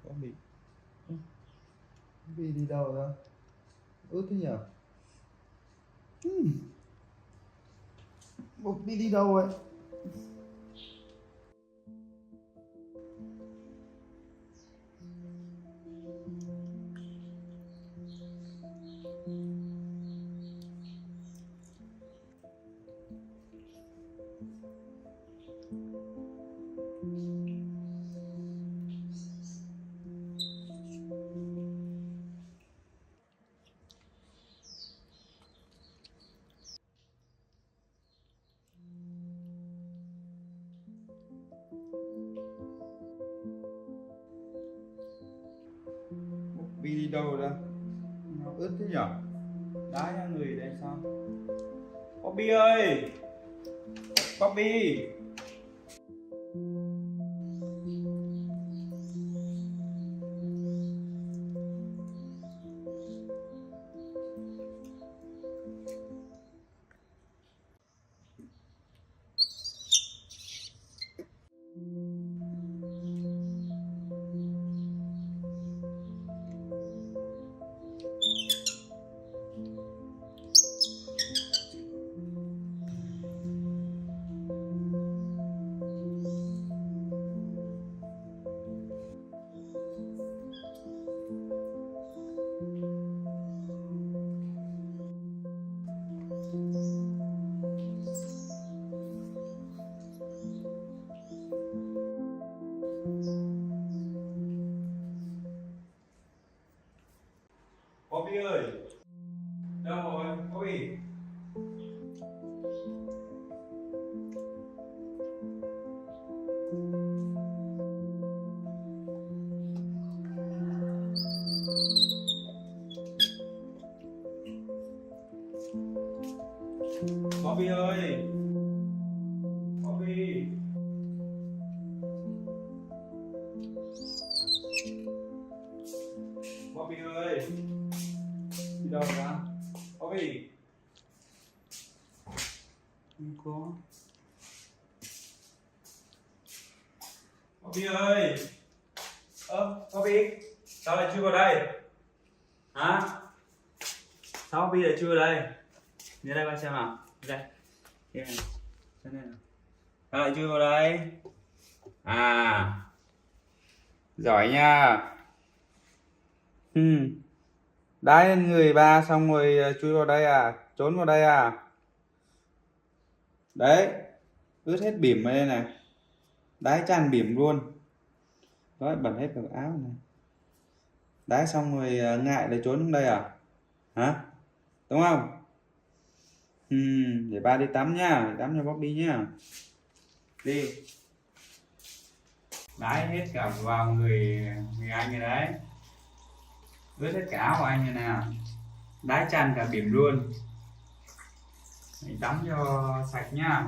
Có bị. Bị đi đâu rồi? Ướt thế nhở? Bột bị đi đâu rồi? Bobby đi đâu rồi? Nó ướt thế nhở? Đá ra người đây sao? Bobby ơi! Bobby! Bobby ơi! Đâu rồi? Bobby! Bobby ơi! Bobby! Bobby ơi! Đi đâu ra? Bobby! Không có. Bobby ơi! Bobby! Sao lại chui vào đây? Hả? Sao Bobby lại chui vào đây? Đến đây coi xem nào. Đây. Đây này. Xem này nào. Sao lại chui vào đây? À. Giỏi nha. Đái lên người ba xong rồi chui vào đây à? Trốn vào đây à? Đấy. Ướt hết bỉm ở đây này. Đái tràn bỉm luôn. Đó, bẩn hết cả áo này. Đái xong rồi ngại để trốn xuống đây à? Hả? Đúng không? Để ba đi tắm nhá, tắm cho Bobby nhá. Đi. Đái hết cả vào người anh rồi đấy. Ướt hết cả áo của anh rồi nè. Đái tràn cả bỉm luôn. Mình tắm cho sạch nhá.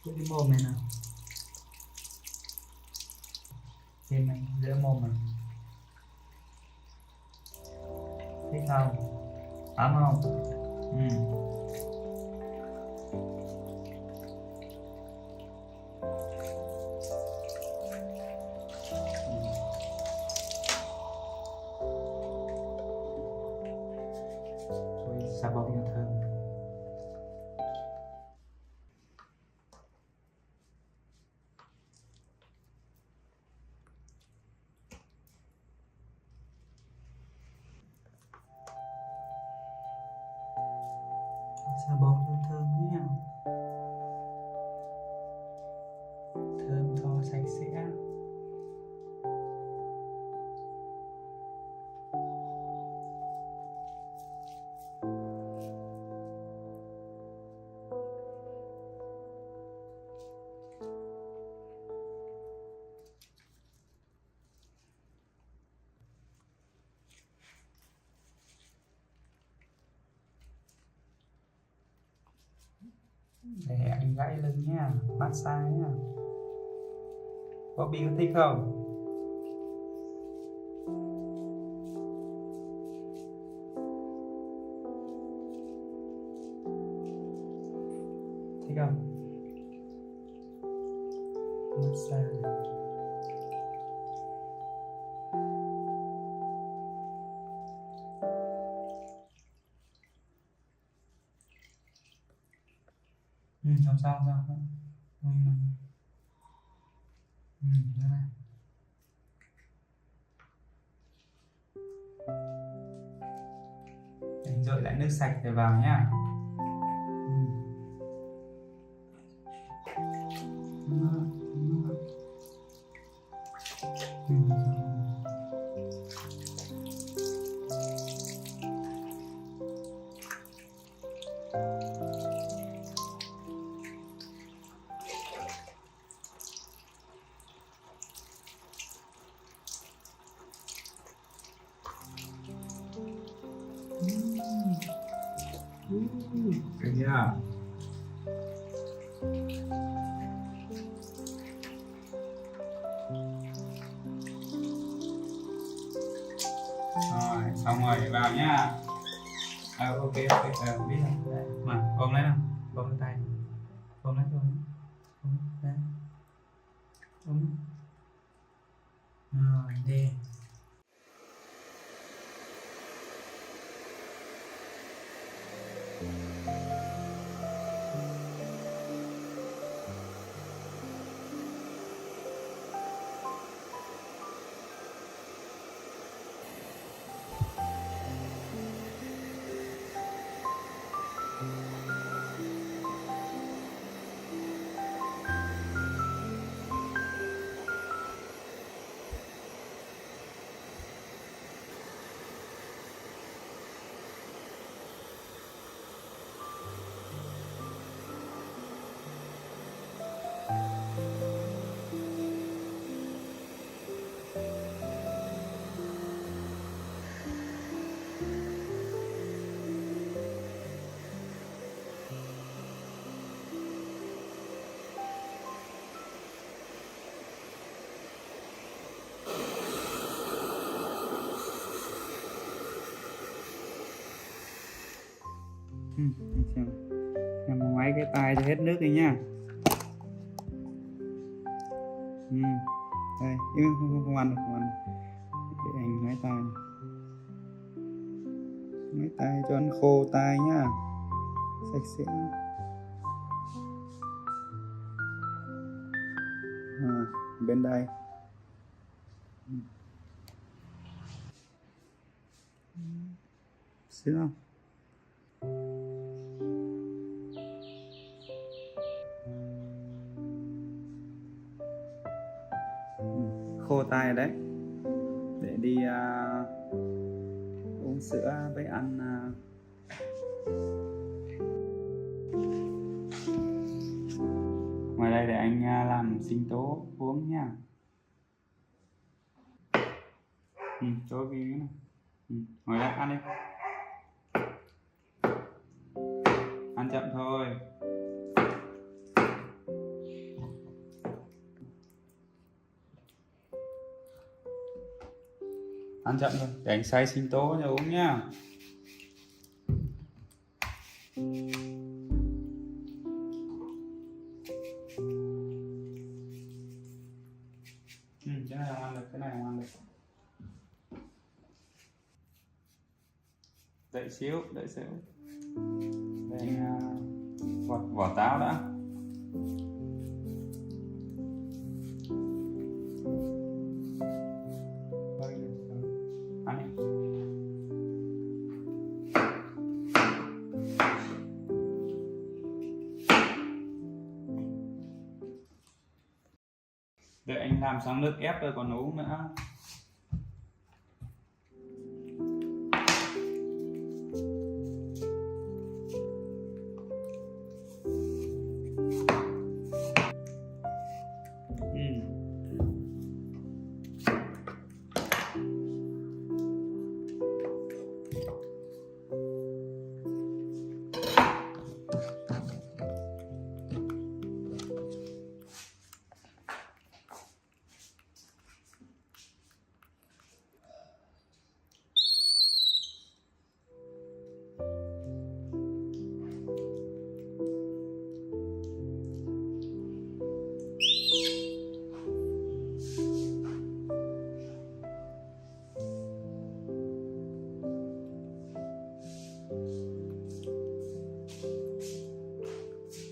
Cái mồm này nào. Thêm này, giữa mồm này. Thấy sao? Ấm không? Xà bông cho thơm. xà bông cho thơm nhé, thơm tho sạch sẽ. Để anh gãy lưng nha, massage nha. Bobby có thích không? Thích không? Massage. Xong thế này. Anh dội lại nước sạch để vào nhá. Được chưa? Rồi, xong rồi vào nhá. Ok, biết rồi. Mà ôm lấy nào, ôm lấy tay, ôm lấy đấy, ôm. Rồi đi. Em ngoáy cái tai cho hết nước đi nha. Đây, không ăn được, để anh ngoáy tai cho nó khô tai nhá, sạch sẽ. Bên đây xíu không? Khô tai đấy, để đi uống sữa với ăn. Ngoài đây để anh làm sinh tố uống nha. Cho cái này. Ngồi đây ăn đi, ăn chậm thôi. Ăn chậm thôi, để anh xay sinh tố cho uống nhá. Cái này không ăn được, cái này không ăn được. Đợi xíu. Để anh gọt vỏ táo đã. Ăn đi. làm xong nước ép rồi còn uống nữa.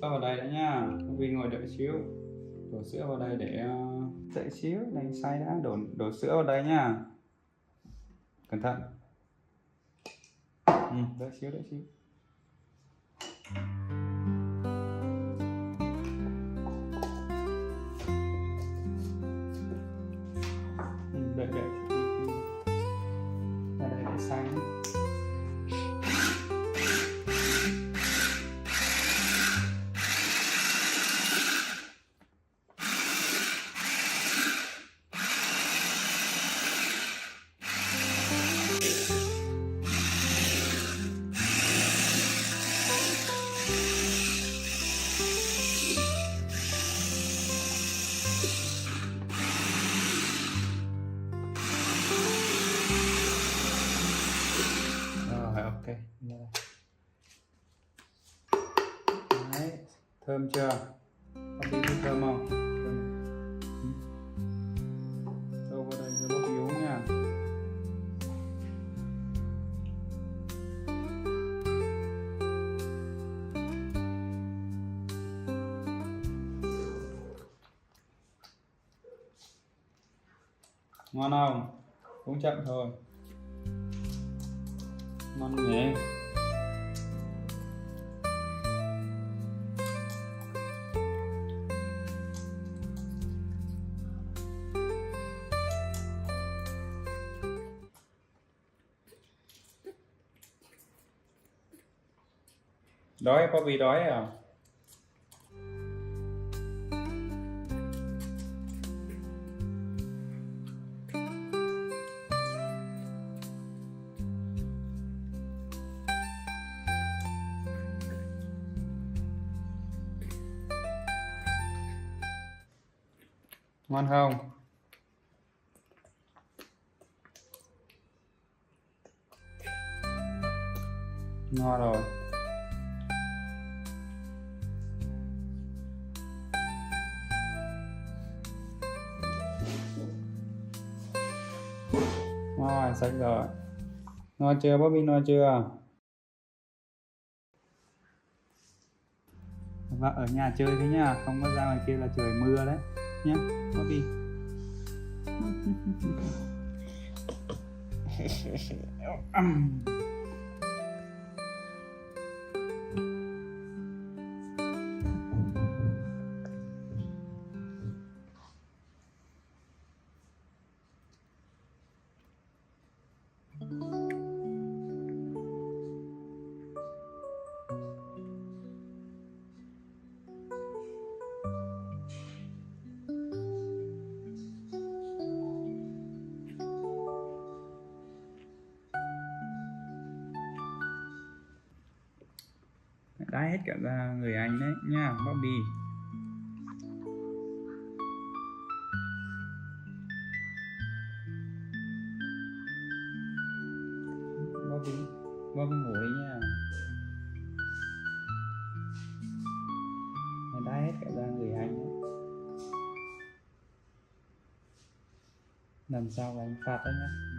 Vào đây đã nha, Bobby ngồi đợi xíu, đổ sữa vào đây để đợi xíu, này xay đã, đổ sữa vào đây nha, cẩn thận. Đợi xíu. Đợi ra đây để xay. Ok, đấy, thơm chưa? Có tí thơm không? Đâu vào đây cho bốc yếu nha. Ngon không? Uống chậm thôi. Ngon nhỉ? Đói, Bobby đói à? Ngon không? Ngon rồi. Ngon, sạch rồi. Ngon chưa Bobby, ngon chưa? Và ở nhà chơi thế nhá, không có ra ngoài kia là trời mưa đấy nhá Bobby. Đái hết cả ra người anh đấy nha Bobby. Bobby ngủ đi nha. Đái hết cả ra người anh đấy. Lần sau là anh phạt đấy nhá.